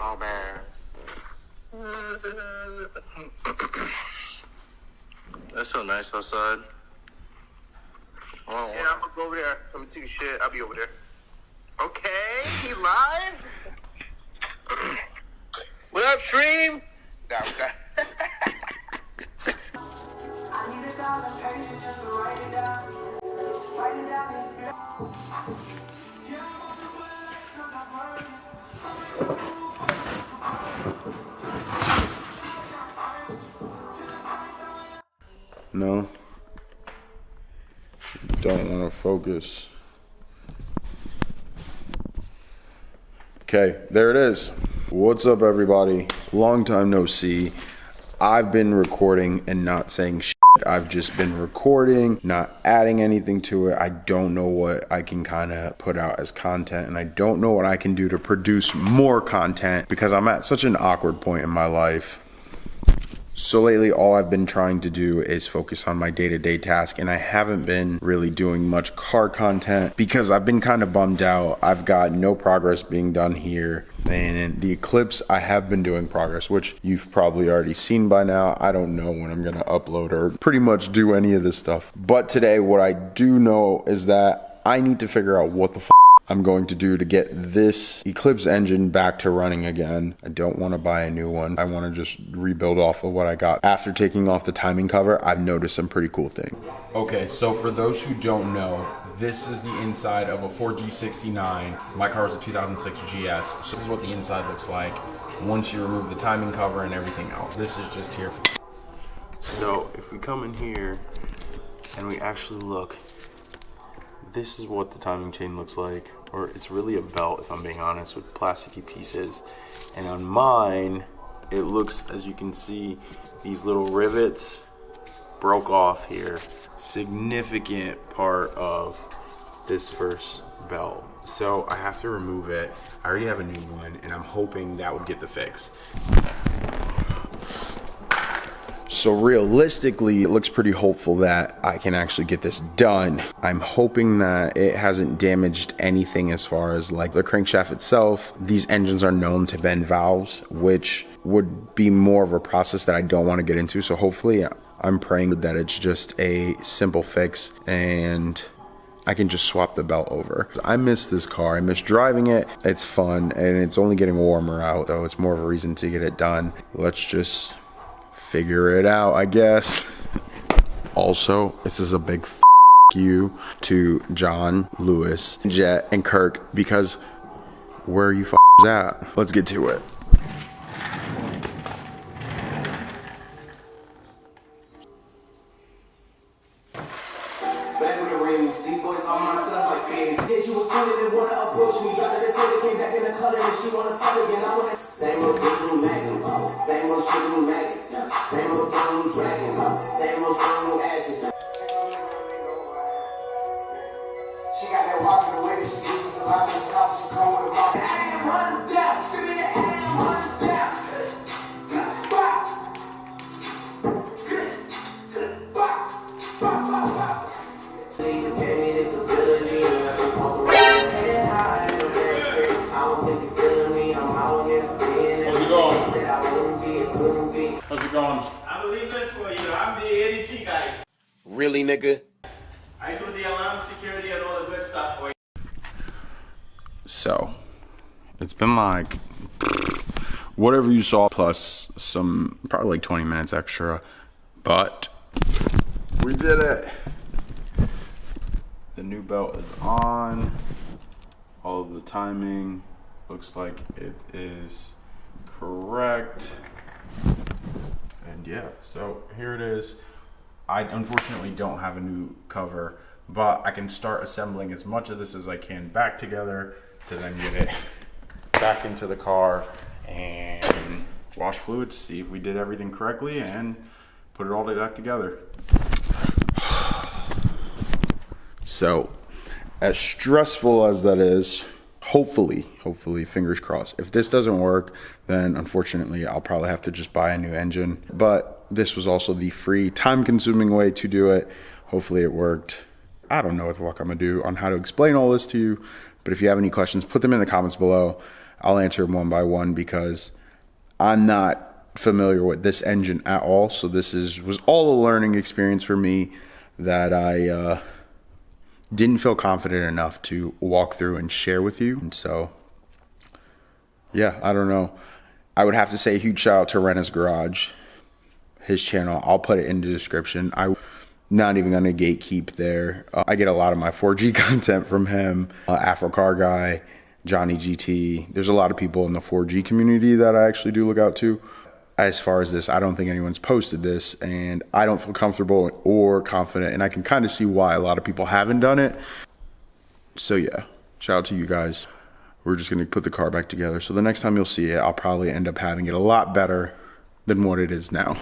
Dumbass. That's so nice outside. Yeah, I'm gonna go over there. Let me take a shit. I'll be over there. Okay, he live? What up, stream? That was that. I need 1,000 pages just to write it down. Write it down. No. Don't want to focus. Okay, there it is. What's up, everybody? Long time no see. I've been recording and not saying shit. I've just been recording, not adding anything to it. I don't know what I can kind of put out as content, and I don't know what I can do to produce more content because I'm at such an awkward point in my life. So lately, all I've been trying to do is focus on my day-to-day task, and I haven't been really doing much car content because I've been kind of bummed out. I've got no progress being done here. And in the Eclipse, I have been doing progress, which you've probably already seen by now. I don't know when I'm gonna upload or pretty much do any of this stuff. But today, what I do know is that I need to figure out what the I'm going to do to get this Eclipse engine back to running again. I don't want to buy a new one. I want to just rebuild off of what I got. After taking off the timing cover, I've noticed some pretty cool things. Okay, so for those who don't know, this is the inside of a 4G69. My car is a 2006 GS. So this is what the inside looks like once you remove the timing cover and everything else. This is just here. So if we come in here and we actually look, this is what the timing chain looks like, or it's really a belt if I'm being honest, with plasticky pieces. And on mine, it looks, as you can see, these little rivets broke off here. Significant part of this first belt. So I have to remove it. I already have a new one, and I'm hoping that would get the fix. So realistically, it looks pretty hopeful that I can actually get this done. I'm hoping that it hasn't damaged anything as far as like the crankshaft itself. These engines are known to bend valves, which would be more of a process that I don't want to get into. So hopefully I'm praying that it's just a simple fix and I can just swap the belt over. I miss this car. I miss driving it. It's fun and it's only getting warmer out, so it's more of a reason to get it done. Let's just figure it out, I guess. Also, this is a big you to John, Lewis, Jet, and Kirk, because where are you at? Let's get to it. Back with the rings, these boys all my sons like pigs. Yeah, she was funny, they wanna approach me. Dropped it, they came back in the color and she wanna fight again. I wanna same old bitch, Magnum, same old shit, Magnum. Same old gun, dragons, same old gun, ashes. She got that walk in the way that she keeps the vibe on top, she come with a walk. I am one down, give me the I am one down. Please give me this ability, I can walk around head high. I don't think you feeling me, I'm out here being it. Said I wouldn't be, it couldn't be. How's it going? I believe this for you. I'm the ADT guy. Really, nigga? I do the alarm security and all the good stuff for you. So, it's been like whatever you saw plus some, probably like 20 minutes extra, but we did it. The new belt is on. All of the timing looks like it is correct. And yeah, so here it is. I unfortunately don't have a new cover, but I can start assembling as much of this as I can back together to then get it back into the car and wash fluids, see if we did everything correctly, and put it all back together. So, as stressful as that is, hopefully, fingers crossed, if this doesn't work, then unfortunately I'll probably have to just buy a new engine. But this was also the free, time-consuming way to do it. Hopefully it worked. I don't know what the fuck I'm gonna do on how to explain all this to you, but if you have any questions, put them in the comments below. I'll answer them one by one because I'm not familiar with this engine at all. So this was all a learning experience for me that I didn't feel confident enough to walk through and share with you. And so, yeah, I don't know. I would have to say a huge shout out to Rennas Garage, his channel. I'll put it in the description. I'm not even going to gatekeep there. I get a lot of my 4G content from him, Afro Car Guy, Johnny GT. There's a lot of people in the 4G community that I actually do look out to. As far as this, I don't think anyone's posted this, and I don't feel comfortable or confident, and I can kind of see why a lot of people haven't done it. So yeah, shout out to you guys. We're just gonna put the car back together. So the next time you'll see it, I'll probably end up having it a lot better than what it is now.